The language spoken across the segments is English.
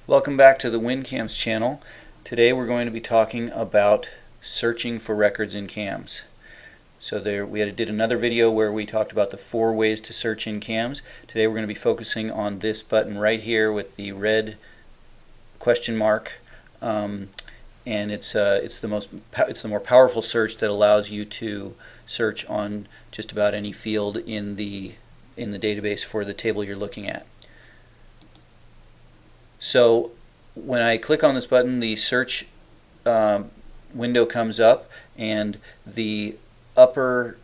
Welcome back to the WinCAMS channel. Today we're going to be talking about searching for records in CAMS. So did another video where we talked about the 4 ways to search in CAMS. Today we're going to be focusing on this button right here with the red question mark, and it's the more powerful search that allows you to search on just about any field in the database for the table you're looking at. So when I click on this button, the search window comes up, and this upper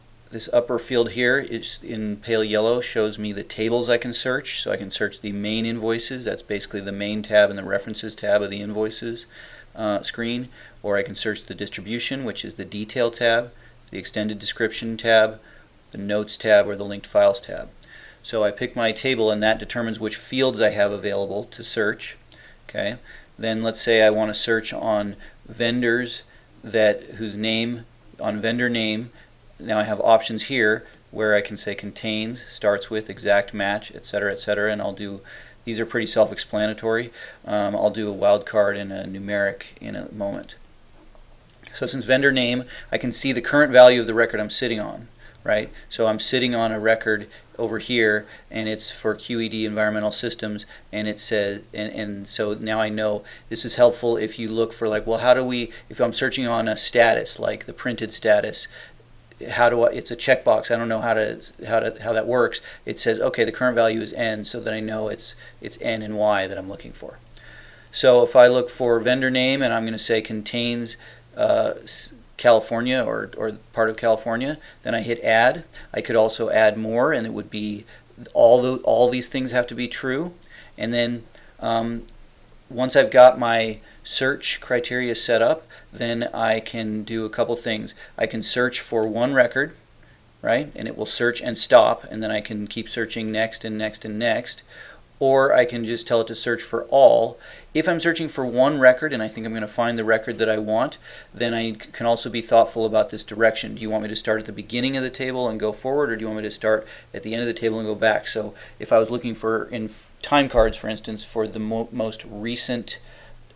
field here is in pale yellow, shows me the tables I can search. So I can search the main invoices, that's basically the main tab and the references tab of the invoices screen, or I can search the distribution, which is the detail tab, the extended description tab, the notes tab, or the linked files tab. So I pick my table, and that determines which fields I have available to search. Okay. Then let's say I want to search on vendors whose name, on vendor name. Now I have options here where I can say contains, starts with, exact match, etc., etc. And these are pretty self-explanatory. I'll do a wildcard and a numeric in a moment. So since vendor name, I can see the current value of the record I'm sitting on. Right? So I'm sitting on a record over here, and it's for QED Environmental Systems, and it says, and so now I know this is helpful if you look for, like, well, if I'm searching on a status like the printed status, it's a checkbox. I don't know how that works. It says, okay, the current value is N, so that I know it's N and Y that I'm looking for. So if I look for vendor name, and I'm going to say contains California or part of California, then I hit add. I could also add more, and it would be all these things have to be true. And then once I've got my search criteria set up, then I can do a couple things. I can search for one record, right, and it will search and stop, and then I can keep searching next and next and next. Or I can just tell it to search for all. If I'm searching for one record and I think I'm going to find the record that I want, then I can also be thoughtful about this direction. Do you want me to start at the beginning of the table and go forward, or do you want me to start at the end of the table and go back? So if I was looking for, in time cards for instance, for the most recent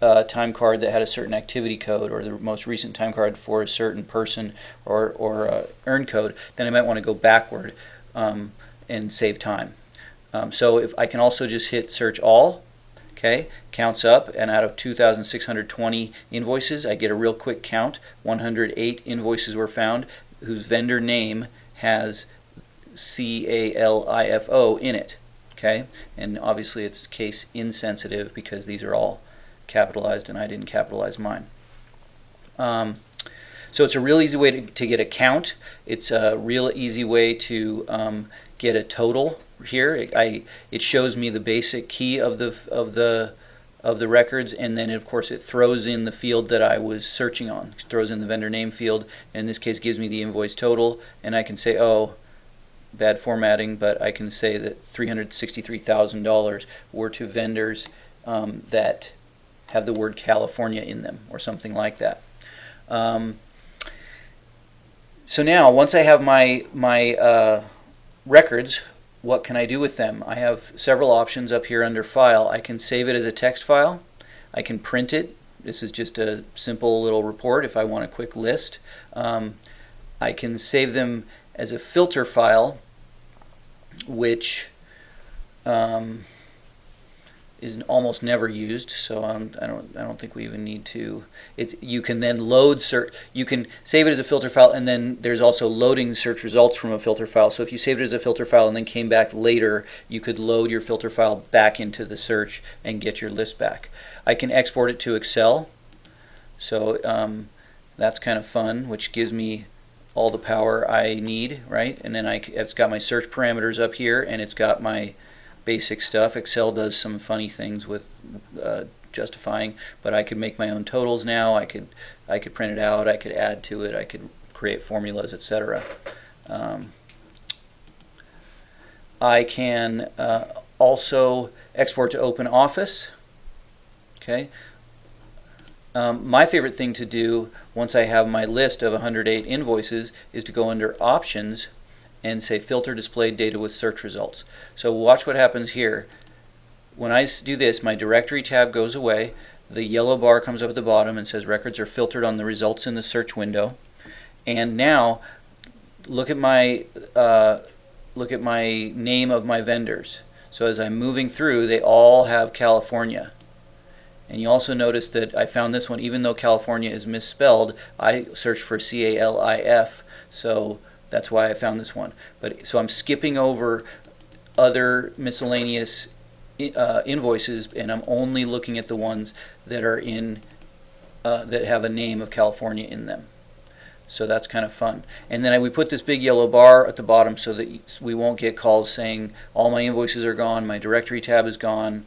time card that had a certain activity code, or the most recent time card for a certain person or earn code, then I might want to go backward and save time. So if I can also just hit search all, okay, counts up, and out of 2,620 invoices, I get a real quick count. 108 invoices were found whose vendor name has CALIFO in it, okay, and obviously it's case insensitive because these are all capitalized and I didn't capitalize mine. So it's a real easy way to get a count. It's a real easy way to get a total. Here it shows me the basic key of the records, and then of course it throws in the field that I was searching on. It throws in the vendor name field, and in this case gives me the invoice total, and I can say, oh, bad formatting, but I can say that $363,000 were to vendors that have the word California in them, or something like that. So now, once I have my records, what can I do with them? I have several options up here under File. I can save it as a text file. I can print it. This is just a simple little report if I want a quick list. I can save them as a filter file, which is almost never used, so I don't think we even need to. You can then you can save it as a filter file, and then there's also loading search results from a filter file. So if you saved it as a filter file and then came back later, you could load your filter file back into the search and get your list back. I can export it to Excel, so that's kind of fun, which gives me all the power I need, right? And then it's got my search parameters up here, and it's got my basic stuff. Excel does some funny things with justifying, but I could make my own totals now. I could print it out. I could add to it. I could create formulas, etc. I can also export to OpenOffice. Okay. My favorite thing to do once I have my list of 108 invoices is to go under Options and say filter displayed data with search results. So watch what happens here. when I do this, my directory tab goes away. The yellow bar comes up at the bottom and says records are filtered on the results in the search window. And now look at my name of my vendors. So as I'm moving through, they all have California. And you also notice that I found this one, even though California is misspelled, I searched for CALIF, so that's why I found this one. So I'm skipping over other miscellaneous invoices, and I'm only looking at the ones that are in that have a name of California in them. So that's kind of fun. And then we put this big yellow bar at the bottom so that we won't get calls saying all my invoices are gone, my directory tab is gone,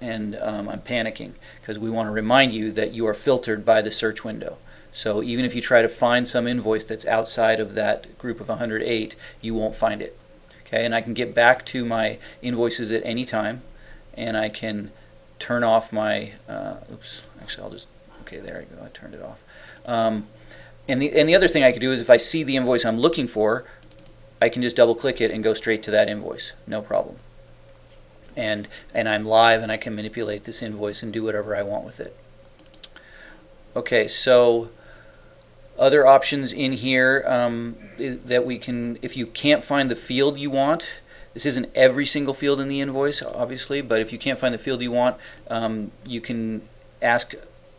and I'm panicking, because we want to remind you that you are filtered by the search window. So even if you try to find some invoice that's outside of that group of 108, you won't find it. Okay, and I can get back to my invoices at any time, and I can turn off my oops, actually I'll just, okay, there I go, I turned it off. And the other thing I could do is, if I see the invoice I'm looking for, I can just double click it and go straight to that invoice, no problem. And I'm live, and I can manipulate this invoice and do whatever I want with it. Okay, so other options in here that we can, if you can't find the field you want, this isn't every single field in the invoice, obviously, but if you can't find the field you want, you can ask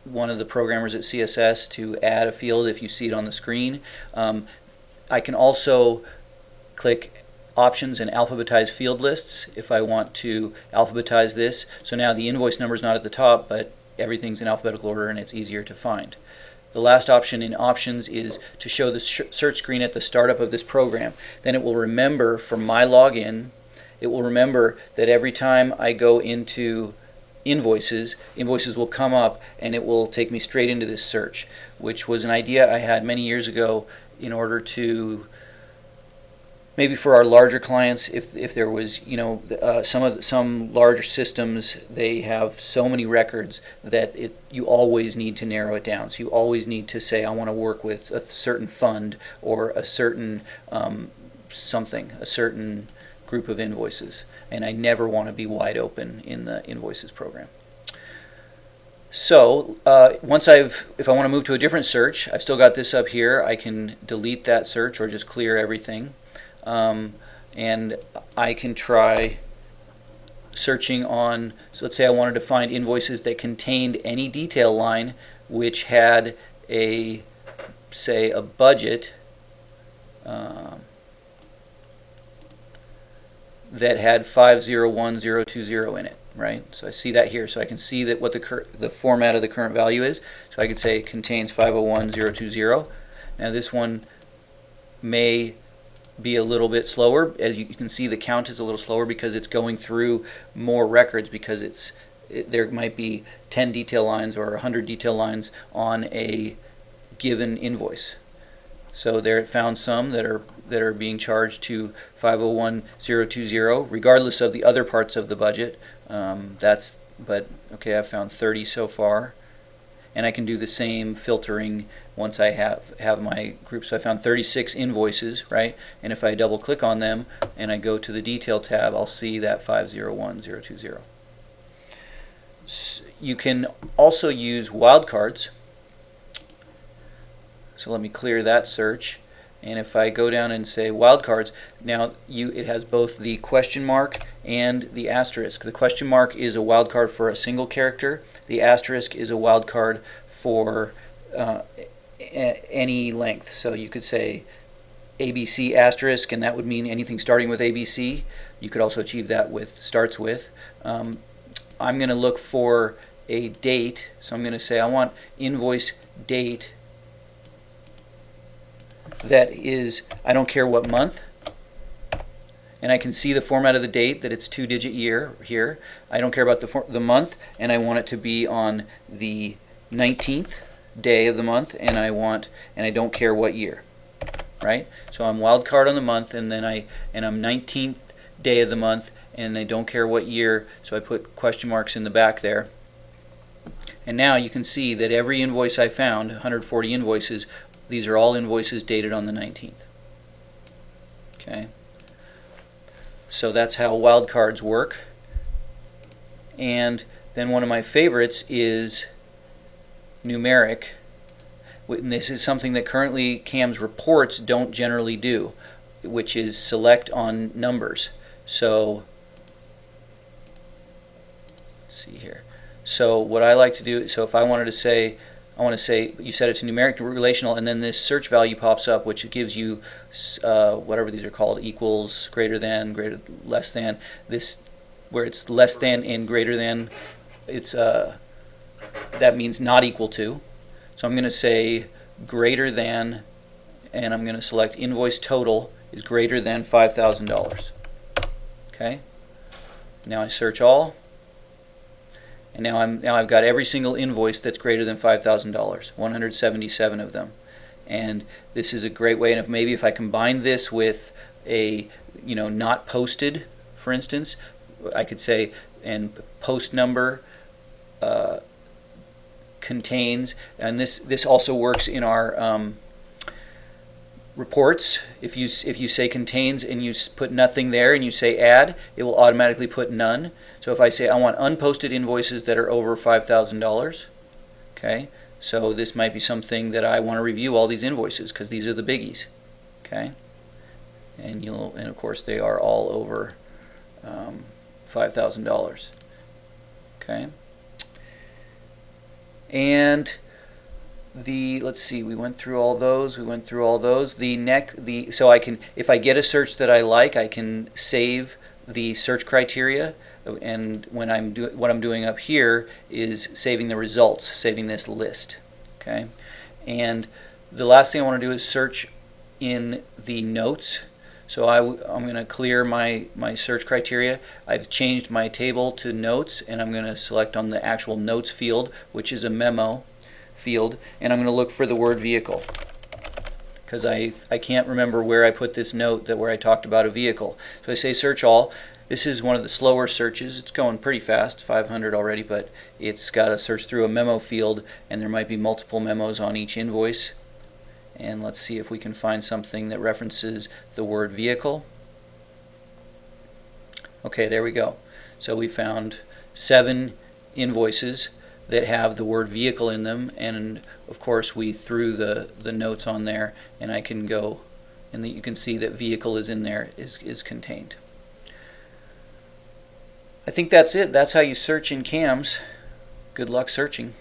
one of the programmers at CSS to add a field if you see it on the screen. I can also click options and alphabetize field lists if I want to alphabetize this. So now the invoice number is not at the top, but everything's in alphabetical order and it's easier to find. The last option in options is to show the search screen at the startup of this program. Then it will remember from my login, it will remember that every time I go into invoices will come up and it will take me straight into this search, which was an idea I had many years ago in order to, maybe for our larger clients, if there was, some larger systems, they have so many records that you always need to narrow it down. So you always need to say, I want to work with a certain fund or a certain a certain group of invoices, and I never want to be wide open in the invoices program. So if I want to move to a different search, I've still got this up here. I can delete that search or just clear everything. And I can try searching on, so let's say I wanted to find invoices that contained any detail line which had a, say, a budget that had 501020 in it, right? So I see that here, so I can see that what the format of the current value is. So I could say it contains 501020. Now this one may be a little bit slower. As you can see, the count is a little slower because it's going through more records, because there might be 10 detail lines or 100 detail lines on a given invoice. So there it found some that are being charged to 501020, regardless of the other parts of the budget. But okay, I've found 30 so far, and I can do the same filtering once I have my group. So I found 36 invoices, right? And if I double click on them and I go to the detail tab, I'll see that 501020. You can also use wildcards. So let me clear that search, and if I go down and say wildcards, now it has both the question mark and the asterisk. The question mark is a wildcard for a single character. The asterisk is a wildcard for any length. So you could say ABC asterisk, and that would mean anything starting with ABC. You could also achieve that with starts with. I'm going to look for a date, so I'm going to say I want invoice date that is, I don't care what month, and I can see the format of the date, that it's 2-digit year here. I don't care about the month, and I want it to be on the 19th day of the month, and I don't care what year, right? So I'm wildcard on the month, and then I'm 19th day of the month, and I don't care what year, so I put question marks in the back there. And now you can see that every invoice I found, 140 invoices, these are all invoices dated on the 19th. Okay, so that's how wildcards work. And then one of my favorites is Numeric. And this is something that currently CAMS reports don't generally do, which is select on numbers. So let's see here. So what I like to do, so if I wanted to say, I want to say you set it to numeric relational, and then this search value pops up, which gives you whatever these are called, equals, greater than, less than. This, where it's less than and greater than, it's that means not equal to. So I'm going to say greater than, and I'm going to select invoice total is greater than $5,000. Okay. Now I search all. And now I've got every single invoice that's greater than $5,000, 177 of them. And this is a great way. And if I combine this with a not posted, for instance, I could say and post number contains, and this also works in our reports. If you say contains and you put nothing there and you say add, it will automatically put none. So if I say I want unposted invoices that are over $5,000, okay, so this might be something that I want to review all these invoices because these are the biggies, okay, and of course they are all over $5,000, okay, and let's see, we went through all those. So I can, if I get a search that I like, I can save the search criteria, and what I'm doing up here is saving the results, saving this list. Okay, and the last thing I want to do is search in the notes. So I'm going to clear my search criteria. I've changed my table to notes, and I'm going to select on the actual notes field, which is a memo field, and I'm going to look for the word vehicle because I can't remember where I put this note where I talked about a vehicle. So I say search all. This is one of the slower searches. It's going pretty fast, 500 already, but it's got to search through a memo field, and there might be multiple memos on each invoice. And let's see if we can find something that references the word vehicle. Okay, there we go. So we found 7 invoices that have the word vehicle in them, and of course we threw the notes on there, and I can go, and you can see that vehicle is in there, is contained. I think that's it. That's how you search in CAMS. Good luck searching.